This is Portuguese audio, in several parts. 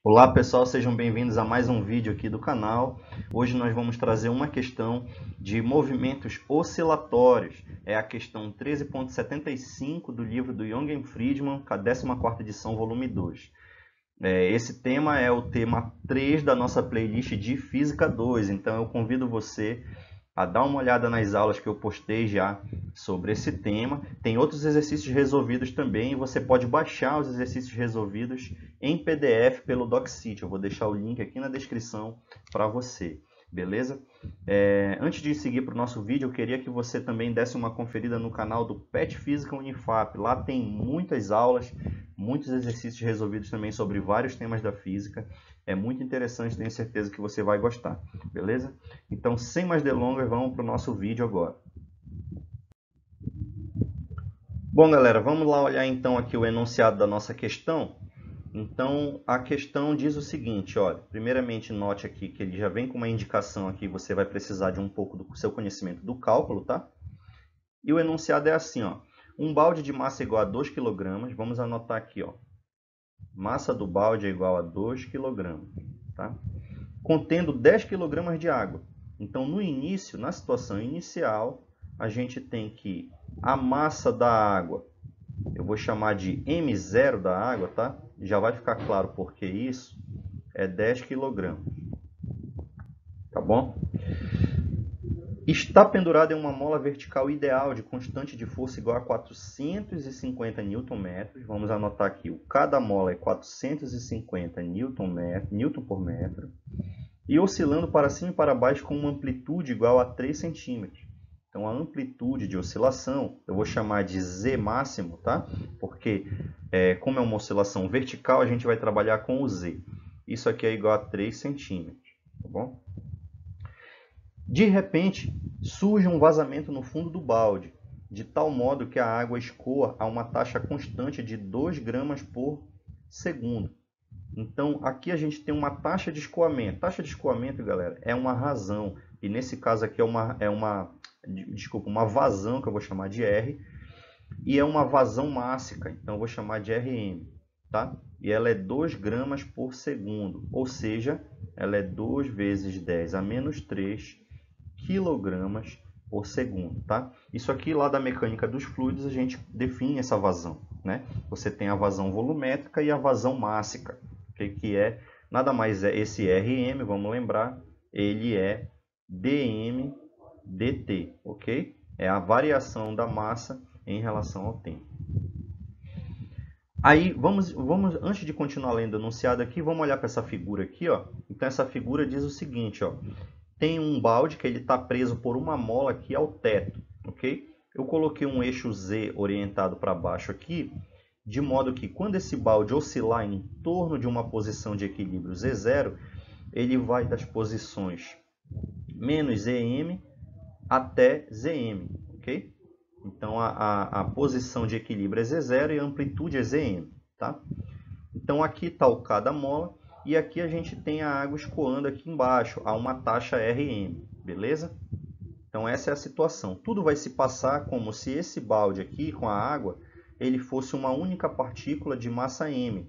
Olá pessoal, sejam bem-vindos a mais um vídeo aqui do canal. Hoje nós vamos trazer uma questão de movimentos oscilatórios. É a questão 13.75 do livro do Young and Friedman, a 14ª edição, volume 2. Esse tema é o tema 3 da nossa playlist de Física 2, então eu convido você a dar uma olhada nas aulas que eu postei já sobre esse tema. Tem outros exercícios resolvidos também, e você pode baixar os exercícios resolvidos em PDF pelo DocCity. Eu vou deixar o link aqui na descrição para você, beleza? Antes de seguir para o nosso vídeo, eu queria que você também desse uma conferida no canal do PET Física Unifap. Lá tem muitas aulas, muitos exercícios resolvidos também sobre vários temas da física. É muito interessante, tenho certeza que você vai gostar, beleza? Então, sem mais delongas, vamos para o nosso vídeo agora. Bom, galera, vamos lá olhar então aqui o enunciado da nossa questão. Então, a questão diz o seguinte, olha, primeiramente note aqui que ele já vem com uma indicação aqui, você vai precisar de um pouco do seu conhecimento do cálculo, tá? E o enunciado é assim, ó, um balde de massa igual a 2 kg, vamos anotar aqui, ó, massa do balde é igual a 2 kg, tá? Contendo 10 kg de água. Então, no início, na situação inicial, a gente tem que a massa da água, eu vou chamar de M0 da água, tá? Já vai ficar claro por que isso, é 10 kg, tá bom? Está pendurada em uma mola vertical ideal de constante de força igual a 450 Nm. Vamos anotar aqui, cada mola é 450 Nm por metro. E oscilando para cima e para baixo com uma amplitude igual a 3 centímetros. Então, a amplitude de oscilação, eu vou chamar de Z máximo, tá? Porque, como é uma oscilação vertical, a gente vai trabalhar com o Z. Isso aqui é igual a 3 centímetros, tá bom? De repente, surge um vazamento no fundo do balde, de tal modo que a água escoa a uma taxa constante de 2 gramas por segundo. Então, aqui a gente tem uma taxa de escoamento. Taxa de escoamento, galera, é uma razão. E nesse caso aqui é uma vazão, que eu vou chamar de R. E é uma vazão mássica, então eu vou chamar de RM. Tá? E ela é 2 gramas por segundo. Ou seja, ela é 2 vezes 10 a menos 3 quilogramas por segundo. Tá? Isso aqui lá da mecânica dos fluidos a gente define essa vazão. Né? Você tem a vazão volumétrica e a vazão mássica. Que é nada mais é esse RM, vamos lembrar, ele é dm dt, ok? É a variação da massa em relação ao tempo. Aí, vamos antes de continuar lendo o enunciado aqui, vamos olhar para essa figura aqui, ó. Então, essa figura diz o seguinte, ó. Tem um balde que ele está preso por uma mola aqui ao teto, ok? Eu coloquei um eixo Z orientado para baixo aqui, de modo que quando esse balde oscilar em torno de uma posição de equilíbrio Z0, ele vai das posições menos Em até Zm, ok? Então, a posição de equilíbrio é Z0 e a amplitude é Zm, tá? Então, aqui está o K da mola e aqui a gente tem a água escoando aqui embaixo a uma taxa Rm, beleza? Então, essa é a situação. Tudo vai se passar como se esse balde aqui com a água ele fosse uma única partícula de massa m,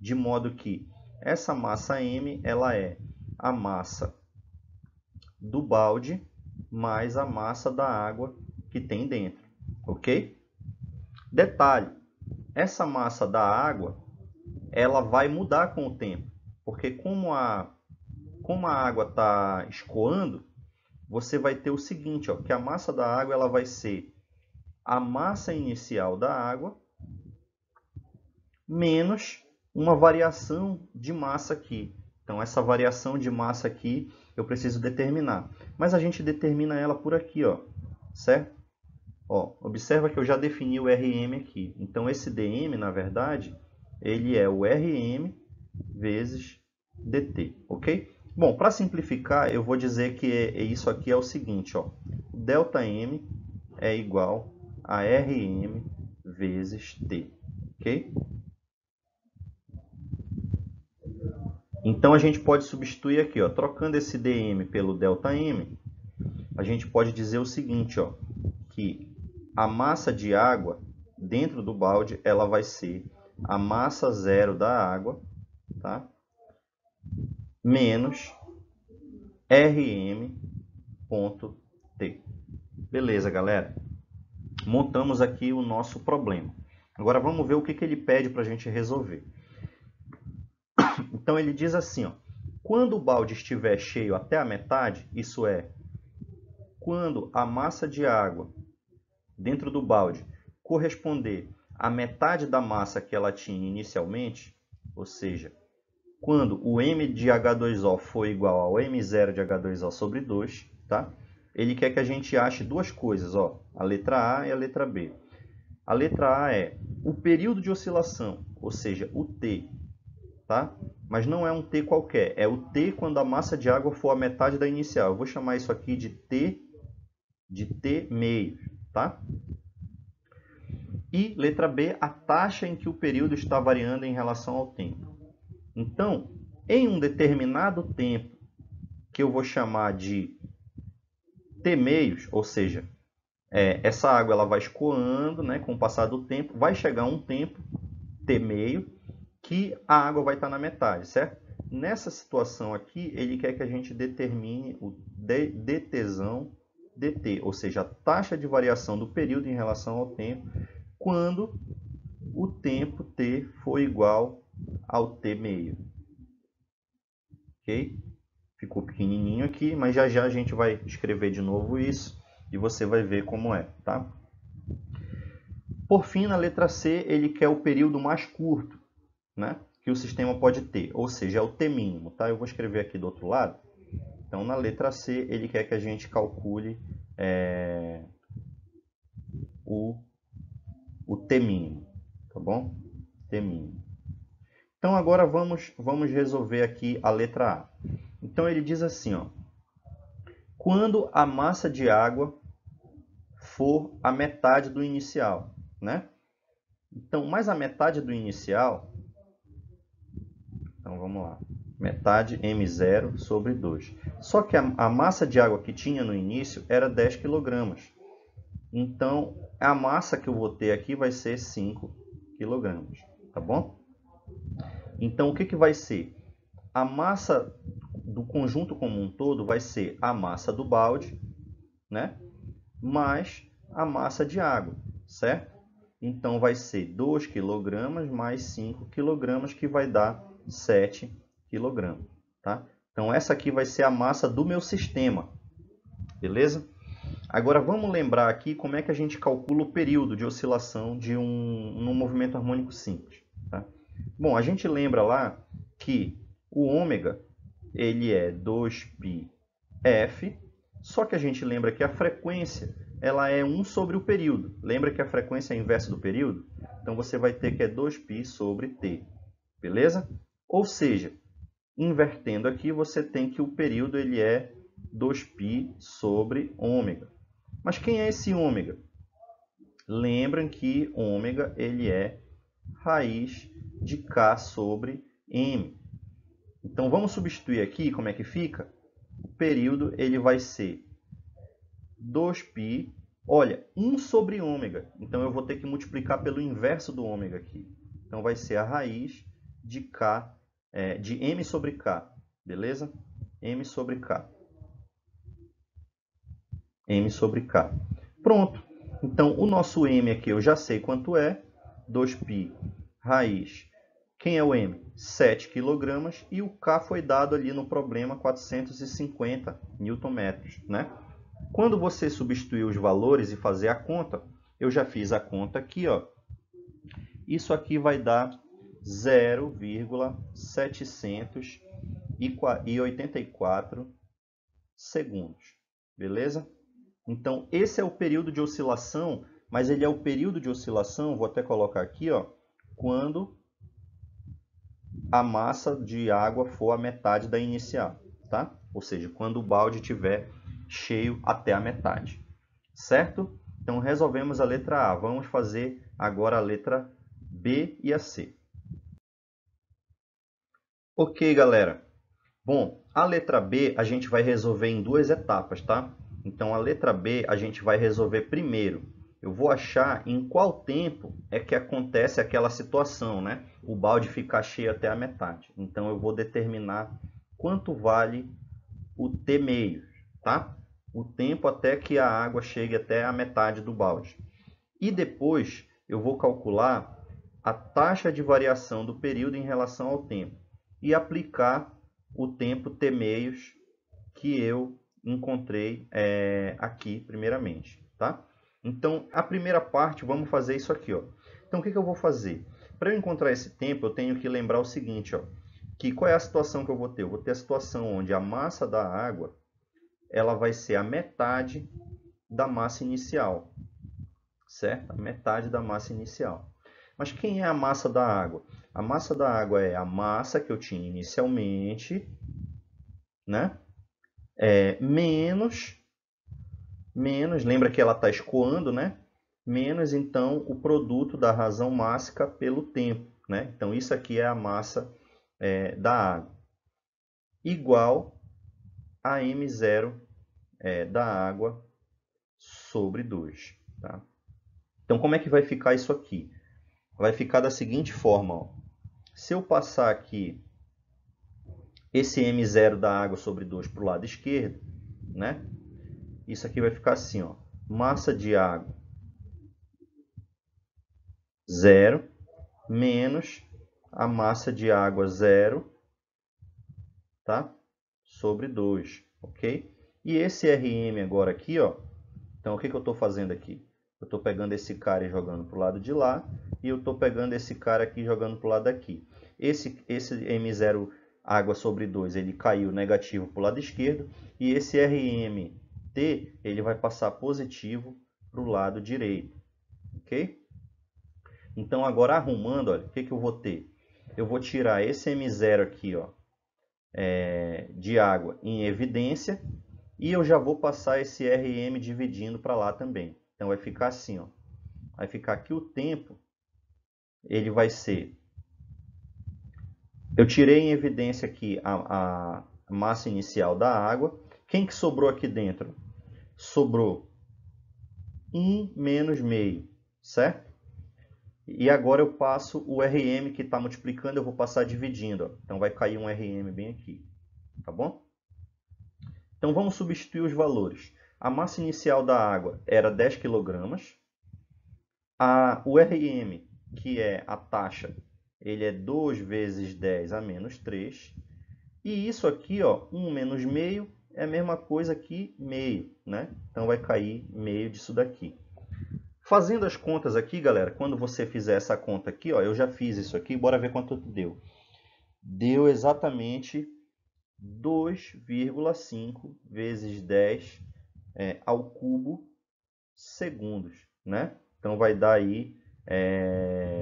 de modo que essa massa m ela é a massa do balde mais a massa da água que tem dentro, ok? Detalhe, essa massa da água ela vai mudar com o tempo, porque como a água está escoando, você vai ter o seguinte, ó, que a massa da água ela vai ser a massa inicial da água menos uma variação de massa aqui. Então, essa variação de massa aqui eu preciso determinar. Mas a gente determina ela por aqui, ó, certo? Ó, observa que eu já defini o Rm aqui. Então, esse dm, na verdade, ele é o Rm vezes dt, ok? Bom, para simplificar, eu vou dizer que isso aqui é o seguinte, ó. Δm é igual a Rm vezes t, ok? Então, a gente pode substituir aqui, ó, trocando esse dm pelo ΔM, a gente pode dizer o seguinte, ó, que a massa de água dentro do balde ela vai ser a massa zero da água, tá? menos rm.t. Beleza, galera? Montamos aqui o nosso problema. Agora vamos ver o que ele pede para a gente resolver. Então ele diz assim, ó, quando o balde estiver cheio até a metade, isso é, quando a massa de água dentro do balde corresponder à metade da massa que ela tinha inicialmente, ou seja, quando o M de H2O for igual ao M0 de H2O sobre 2, tá? Ele quer que a gente ache duas coisas, ó, a letra A e a letra B. A letra A é o período de oscilação, ou seja, o T, tá? Mas não é um T qualquer, é o T quando a massa de água for a metade da inicial. Eu vou chamar isso aqui de T meio, tá? E letra B, a taxa em que o período está variando em relação ao tempo. Então, em um determinado tempo, que eu vou chamar de T meios, ou seja, essa água ela vai escoando, né, com o passar do tempo, vai chegar um tempo, T meio, que a água vai estar na metade, certo? Nessa situação aqui, ele quer que a gente determine o dTzão dt, ou seja, a taxa de variação do período em relação ao tempo, quando o tempo t for igual ao t meio. Ok? Ficou pequenininho aqui, mas já já a gente vai escrever de novo isso e você vai ver como é, tá? Por fim, na letra C, ele quer o período mais curto, né, que o sistema pode ter, ou seja, é o t mínimo, tá? Eu vou escrever aqui do outro lado. Então, na letra C, ele quer que a gente calcule o t mínimo, tá bom? T mínimo. Então, agora vamos resolver aqui a letra A. Então, ele diz assim, ó, quando a massa de água for a metade do inicial, né? Então, mais a metade do inicial, então vamos lá, metade M0 sobre 2. Só que a massa de água que tinha no início era 10 kg. Então, a massa que eu vou ter aqui vai ser 5 kg, tá bom? Então, o que vai ser? A massa do conjunto como um todo vai ser a massa do balde, né, mais a massa de água, certo? Então, vai ser 2 kg mais 5 kg, que vai dar 7 kg, tá? Então, essa aqui vai ser a massa do meu sistema, beleza? Agora, vamos lembrar aqui como é que a gente calcula o período de oscilação de num movimento harmônico simples, tá? Bom, a gente lembra lá que o ômega ele é 2πf, só que a gente lembra que a frequência ela é 1 sobre o período. Lembra que a frequência é a inversa do período? Então, você vai ter que é 2π sobre t, beleza? Ou seja, invertendo aqui, você tem que o período ele é 2π sobre ômega. Mas quem é esse ômega? Lembram que ômega ele é raiz de k sobre m. Então, vamos substituir aqui, como é que fica? O período ele vai ser 2π, olha, 1 sobre ômega. Então, eu vou ter que multiplicar pelo inverso do ômega aqui. Então, vai ser a raiz de k, de m sobre k, beleza? M sobre k. M sobre k. Pronto. Então, o nosso m aqui eu já sei quanto é. 2π raiz. Quem é o m? 7 kg. E o k foi dado ali no problema 450 Nm, né? Quando você substituir os valores e fazer a conta, eu já fiz a conta aqui, ó. Isso aqui vai dar 0,784 segundos. Beleza? Então, esse é o período de oscilação, mas ele é o período de oscilação, vou até colocar aqui, ó, quando a massa de água for a metade da inicial, tá? Ou seja, quando o balde estiver cheio até a metade, certo? Então, resolvemos a letra A. Vamos fazer agora a letra B e a C. Ok, galera. Bom, a letra B a gente vai resolver em duas etapas, tá? Então, a letra B a gente vai resolver primeiro. Eu vou achar em qual tempo é que acontece aquela situação, né? O balde ficar cheio até a metade. Então, eu vou determinar quanto vale o T meio, tá? O tempo até que a água chegue até a metade do balde. E depois eu vou calcular a taxa de variação do período em relação ao tempo e aplicar o tempo T meios que eu encontrei aqui primeiramente, tá? Então, a primeira parte, vamos fazer isso aqui, ó. Então, o que eu vou fazer? Para eu encontrar esse tempo, eu tenho que lembrar o seguinte, ó, que qual é a situação que eu vou ter? Eu vou ter a situação onde a massa da água ela vai ser a metade da massa inicial, certo? A metade da massa inicial. Mas quem é a massa da água? A massa da água é a massa que eu tinha inicialmente, né? Menos, lembra que ela está escoando, né? Menos, então, o produto da razão mássica pelo tempo, né? Então, isso aqui é a massa da água. Igual a M0 da água sobre 2. Tá? Então, como é que vai ficar isso aqui? Vai ficar da seguinte forma. Ó. Se eu passar aqui esse M0 da água sobre 2 para o lado esquerdo, né? Isso aqui vai ficar assim, ó. Massa de água 0 menos a massa de água 0, tá? Sobre 2, ok? E esse RM agora aqui, ó. Então, o que eu estou fazendo aqui? Eu estou pegando esse cara e jogando para o lado de lá. E eu estou pegando esse cara aqui e jogando para o lado daqui. Esse M0 água sobre 2, ele caiu negativo para o lado esquerdo. E esse RMT, ele vai passar positivo para o lado direito. Ok? Então, agora arrumando, olha, o que eu vou ter? Eu vou tirar esse M0 aqui, ó, de água em evidência. E eu já vou passar esse RM dividindo para lá também. Então, vai ficar assim, ó. Vai ficar aqui o tempo, ele vai ser... Eu tirei em evidência aqui a massa inicial da água. Quem que sobrou aqui dentro? Sobrou 1 menos meio, certo? E agora eu passo o RM que está multiplicando, eu vou passar dividindo. Ó. Então, vai cair um RM bem aqui, tá bom? Então, vamos substituir os valores. A massa inicial da água era 10 kg. O RM, que é a taxa, ele é 2 vezes 10 a menos 3. E isso aqui, ó, 1 menos meio, é a mesma coisa que meio, né? Então, vai cair meio disso daqui. Fazendo as contas aqui, galera, quando você fizer essa conta aqui, ó, eu já fiz isso aqui, bora ver quanto deu. Deu exatamente 2,5 vezes 10 ao cubo segundos, né? Então vai dar aí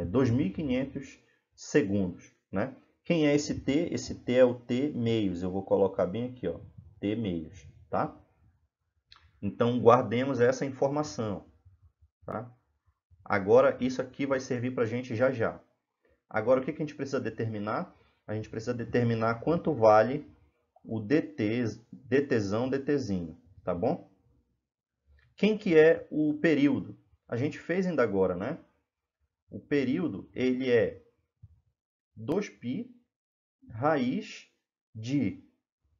2.500 segundos, né? Quem é esse T? Esse T é o T meios. Eu vou colocar bem aqui, ó, T meios, tá? Então guardemos essa informação, tá? Agora isso aqui vai servir para a gente já já. Agora o que a gente precisa determinar? A gente precisa determinar quanto vale o DTzão, DTzinho, tá bom? Quem que é o período? A gente fez ainda agora, né? O período, ele é 2π raiz de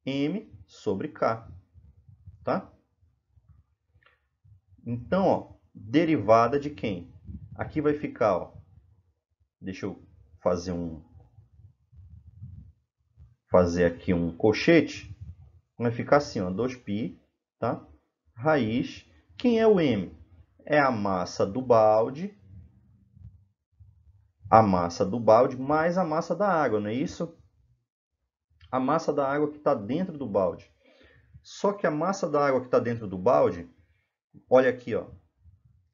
m sobre k, tá? Então, ó, derivada de quem? Aqui vai ficar, ó, deixa eu fazer aqui um colchete. Vai ficar assim, ó, 2π, tá? Raiz. Quem é o m? É a massa do balde mais a massa da água, não é isso? A massa da água que está dentro do balde. Só que a massa da água que está dentro do balde, olha aqui, ó.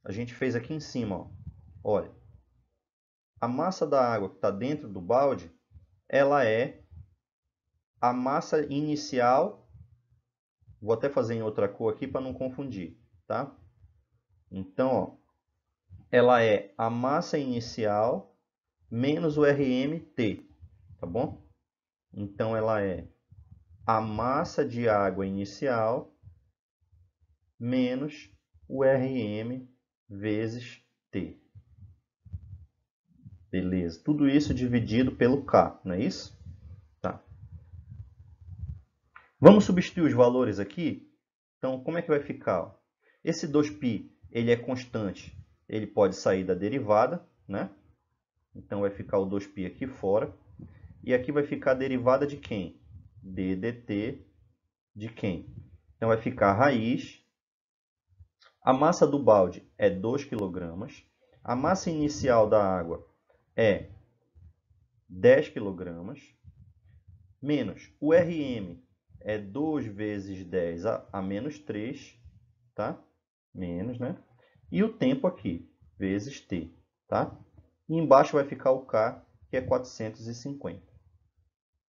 A gente fez aqui em cima, ó. Olha. A massa da água que está dentro do balde, ela é a massa inicial. Vou até fazer em outra cor aqui para não confundir, tá? Então, ó, ela é a massa inicial menos o RMT, tá bom? Então, ela é a massa de água inicial menos o RM vezes T. Beleza. Tudo isso dividido pelo K, não é isso? Tá. Vamos substituir os valores aqui? Então, como é que vai ficar? Esse 2π, ele é constante, ele pode sair da derivada, né? Então, vai ficar o 2π aqui fora. E aqui vai ficar a derivada de quem? D dt de quem? Então, vai ficar a raiz. A massa do balde é 2 kg. A massa inicial da água é 10 kg. Menos o RM é 2 vezes 10 a menos 3, tá? Menos, né? E o tempo aqui, vezes T, tá? E embaixo vai ficar o K, que é 450.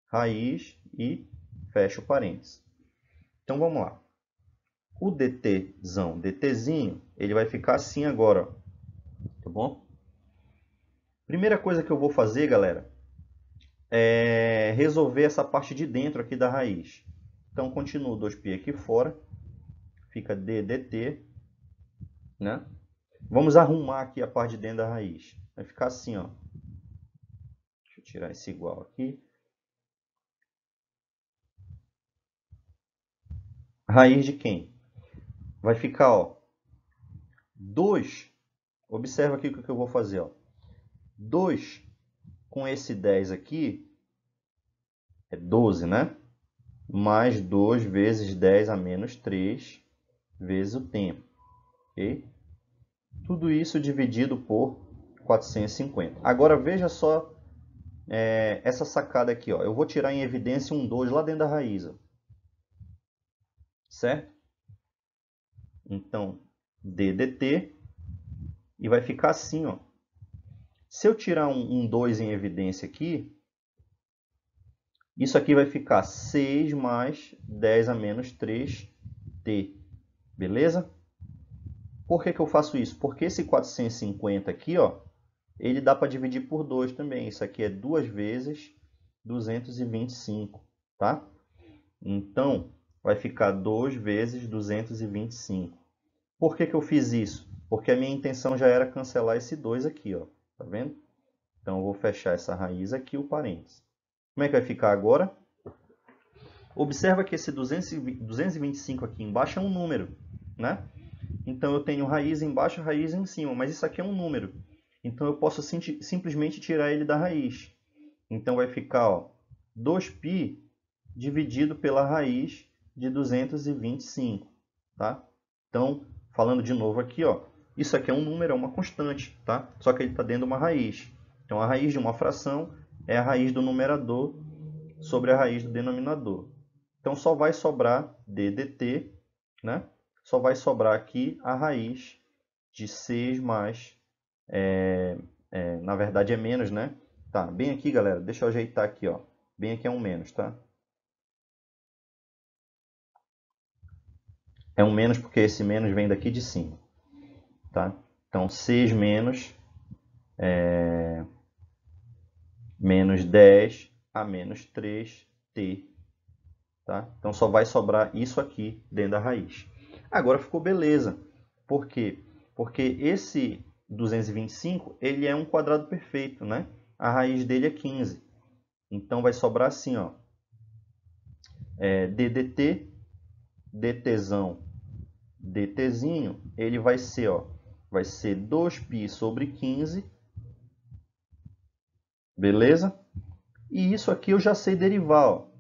Raiz e fecha o parênteses. Então, vamos lá. O dtzão, dtzinho, ele vai ficar assim agora, ó, tá bom? Primeira coisa que eu vou fazer, galera, é resolver essa parte de dentro aqui da raiz. Então, continuo 2π aqui fora, fica d dt, né? Vamos arrumar aqui a parte de dentro da raiz. Vai ficar assim, ó. Deixa eu tirar esse igual aqui. Raiz de quem? Vai ficar, ó, 2. Observa aqui o que eu vou fazer, ó. 2 com esse 10 aqui é 12, né? Mais 2 vezes 10 a menos 3 vezes o tempo, ok? Tudo isso dividido por 450. Agora veja só essa sacada aqui, ó. Eu vou tirar em evidência um 2 lá dentro da raiz, ó. Certo? Então, d dt, e vai ficar assim, ó. Se eu tirar um 2 em evidência aqui, isso aqui vai ficar 6 mais 10 a menos 3t. Beleza? Por que eu faço isso? Porque esse 450 aqui, ó, ele dá para dividir por 2 também. Isso aqui é 2 vezes 225, tá? Então, vai ficar 2 vezes 225. Por que eu fiz isso? Porque a minha intenção já era cancelar esse 2 aqui, ó. Tá vendo? Então, eu vou fechar essa raiz aqui, o parênteses. Como é que vai ficar agora? Observa que esse 225 aqui embaixo é um número, né? Então, eu tenho raiz embaixo e raiz em cima, mas isso aqui é um número. Então, eu posso simplesmente tirar ele da raiz. Então, vai ficar, ó, 2π dividido pela raiz de 225, tá? Então, falando de novo aqui, ó, isso aqui é um número, é uma constante, tá? Só que ele está dentro de uma raiz. Então, a raiz de uma fração é a raiz do numerador sobre a raiz do denominador. Então, só vai sobrar d dt, né? Só vai sobrar aqui a raiz de 6 mais, na verdade é menos, né? Tá, bem aqui, galera, deixa eu ajeitar aqui, ó. Bem aqui é um menos, tá? É um menos porque esse menos vem daqui de cima, tá? Então, 6 menos, menos 10 a menos 3t, tá? Então, só vai sobrar isso aqui dentro da raiz. Agora ficou beleza. Por quê? Porque esse 225, ele é um quadrado perfeito, né? A raiz dele é 15. Então, vai sobrar assim, ó. D dt, dtzão, dtzinho, ele vai ser, ó, vai ser 2π sobre 15, beleza? E isso aqui eu já sei derivar, ó.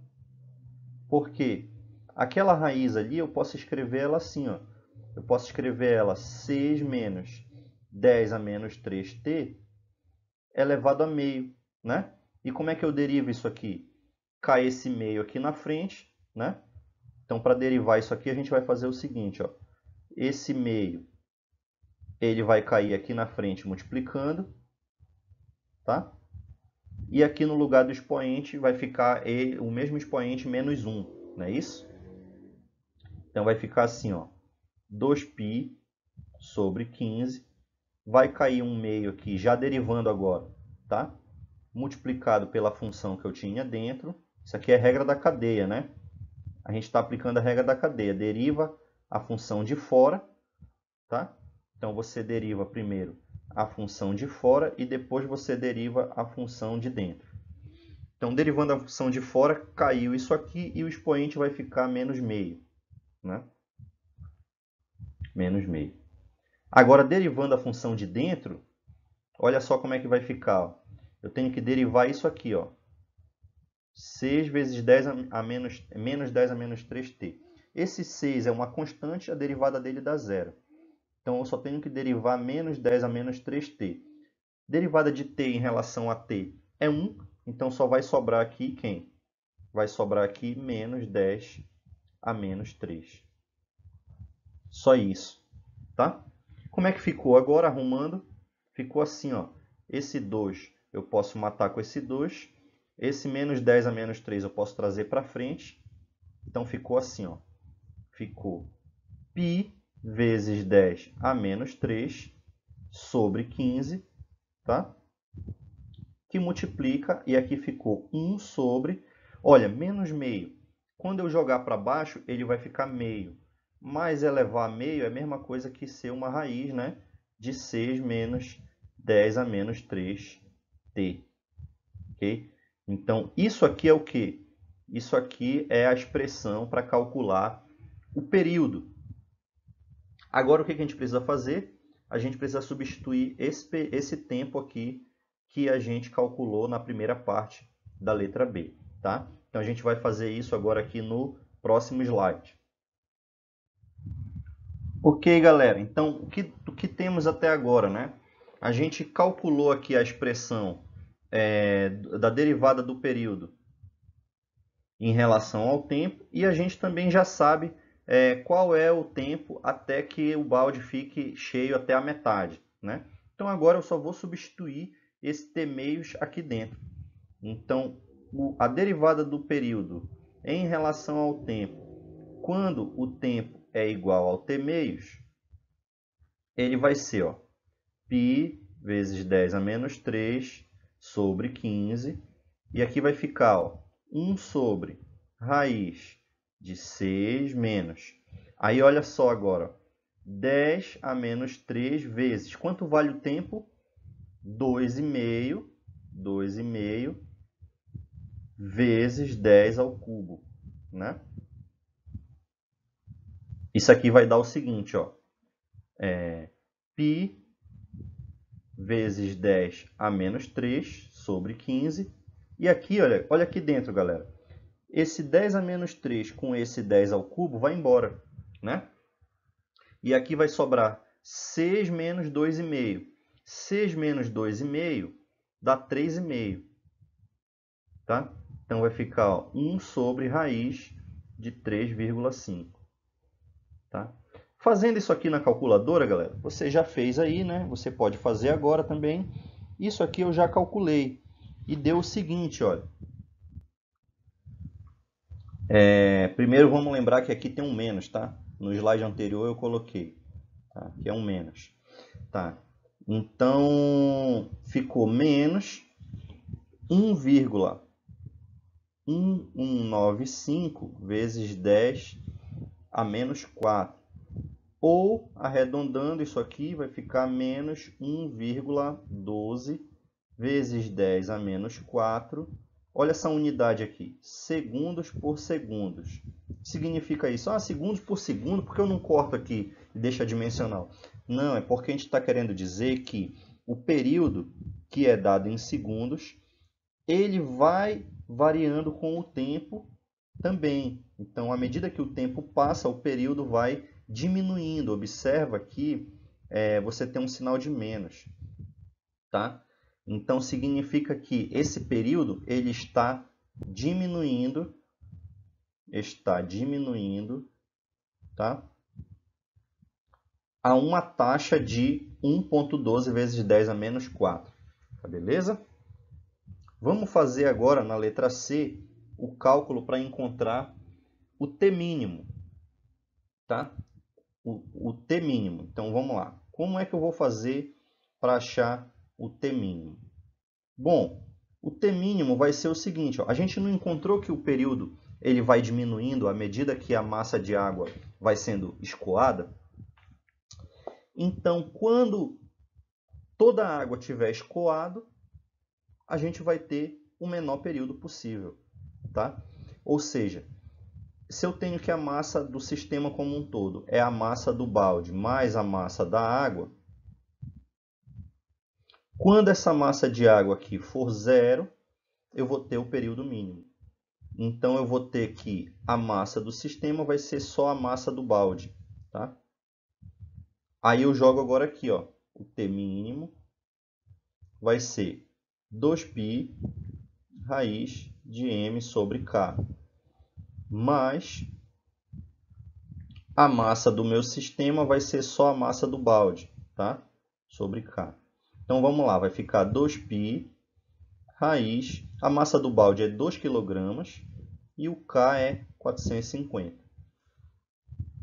Por quê? Aquela raiz ali eu posso escrever ela assim, ó. Eu posso escrever ela 6 menos 10 a menos 3t elevado a meio, né? E como é que eu derivo isso aqui? Cai esse meio aqui na frente, né? Então, para derivar isso aqui, a gente vai fazer o seguinte, ó. Esse meio, ele vai cair aqui na frente multiplicando, tá? E aqui no lugar do expoente vai ficar o mesmo expoente menos 1, não é isso? Então, vai ficar assim, ó. 2π sobre 15. Vai cair um meio aqui, já derivando agora, tá? Multiplicado pela função que eu tinha dentro. Isso aqui é a regra da cadeia, né? A gente está aplicando a regra da cadeia. Deriva a função de fora, tá? Então, você deriva primeiro a função de fora e depois você deriva a função de dentro. Então, derivando a função de fora, caiu isso aqui e o expoente vai ficar menos meio, né? Menos meio. Agora, derivando a função de dentro, olha só como é que vai ficar. Ó. Eu tenho que derivar isso aqui, ó. 6 vezes 10 a menos 10 a menos 3t. Esse 6 é uma constante, a derivada dele dá zero. Então, eu só tenho que derivar menos 10 a menos 3t. Derivada de t em relação a t é 1, então só vai sobrar aqui quem? Vai sobrar aqui menos 10 a menos 3. Só isso, tá? Como é que ficou agora, arrumando? Ficou assim, ó. Esse 2 eu posso matar com esse 2. Esse menos 10 a menos 3 eu posso trazer para frente. Então, ficou assim, ó. Ficou π vezes 10 a menos 3 sobre 15, tá? Que multiplica, e aqui ficou 1 sobre... Olha, menos meio. Quando eu jogar para baixo, ele vai ficar meio. Mas elevar a meio é a mesma coisa que ser uma raiz, né? De 6 menos 10 a menos 3t. Ok? Então, isso aqui é o quê? Isso aqui é a expressão para calcular o período. Agora, o que a gente precisa fazer? A gente precisa substituir esse tempo aqui que a gente calculou na primeira parte da letra B. Tá? Então, a gente vai fazer isso agora aqui no próximo slide. Ok, galera. Então, o que temos até agora, né? A gente calculou aqui a expressão da derivada do período em relação ao tempo e a gente também já sabe qual é o tempo até que o balde fique cheio até a metade, né? Então, agora eu só vou substituir esse t meios aqui dentro. Então, a derivada do período em relação ao tempo, quando o tempo é igual ao t meios, ele vai ser, ó, π vezes 10 a menos 3 sobre 15. E aqui vai ficar, ó, 1 sobre raiz de 6 menos. Aí, olha só agora, 10 a menos 3 vezes. Quanto vale o tempo? 2,5. 2,5 vezes 10 ao cubo, né? Isso aqui vai dar o seguinte, ó. Π vezes 10 a menos 3 sobre 15. E aqui, olha aqui dentro, galera. Esse 10 a menos 3 com esse 10 ao cubo vai embora, né? E aqui vai sobrar 6 menos 2,5. 6 menos 2,5 dá 3,5. Tá? Então, vai ficar, ó, 1 sobre raiz de 3,5. Tá? Fazendo isso aqui na calculadora, galera, você já fez aí, né? Você pode fazer agora também. Isso aqui eu já calculei. E deu o seguinte, olha. Primeiro vamos lembrar que aqui tem um menos, tá? No slide anterior eu coloquei. Tá? Aqui é um menos. Tá? Então, ficou menos 1,1195 vezes 10 a menos 4. Ou, arredondando isso aqui, vai ficar menos 1,12 vezes 10 a menos 4. Olha essa unidade aqui, segundos por segundos. Significa isso? Ah, segundos por segundo, por que eu não corto aqui e deixo a dimensional? Não, é porque a gente está querendo dizer que o período que é dado em segundos, ele vai variando com o tempo também. Então, à medida que o tempo passa, o período vai diminuindo. Observa que você tem um sinal de menos, tá? Então, significa que esse período ele está diminuindo, tá? A uma taxa de 1,12 vezes 10 a menos 4. Tá, beleza? Vamos fazer agora, na letra C, o cálculo para encontrar o T mínimo, tá? O T mínimo. Então, vamos lá. Como é que eu vou fazer para achar o T mínimo? Bom, o T mínimo vai ser o seguinte, ó, a gente não encontrou que o período ele vai diminuindo à medida que a massa de água vai sendo escoada? Então, quando toda a água tiver escoado, a gente vai ter o menor período possível, tá? Ou seja, se eu tenho que a massa do sistema como um todo é a massa do balde mais a massa da água, quando essa massa de água aqui for zero, eu vou ter o período mínimo. Então, eu vou ter que a massa do sistema vai ser só a massa do balde, tá? Aí eu jogo agora aqui, ó, o T mínimo vai ser 2π raiz de m sobre k, mais a massa do meu sistema vai ser só a massa do balde, tá? Sobre k. Então, vamos lá, vai ficar 2π raiz, a massa do balde é 2 kg e o k é 450.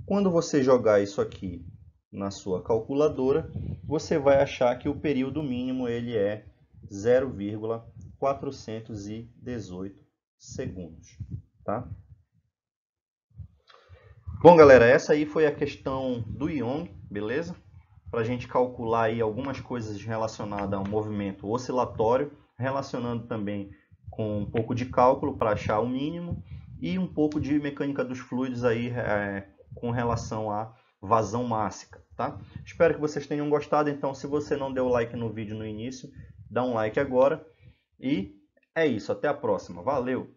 Quando você jogar isso aqui na sua calculadora, você vai achar que o período mínimo ele é 0,418 segundos, tá? Bom, galera, essa aí foi a questão do Young, beleza? Para a gente calcular aí algumas coisas relacionadas ao movimento oscilatório, relacionando também com um pouco de cálculo para achar o mínimo e um pouco de mecânica dos fluidos aí com relação à vazão mássica, tá? Espero que vocês tenham gostado. Então, se você não deu like no vídeo no início, dá um like agora. E é isso, até a próxima. Valeu!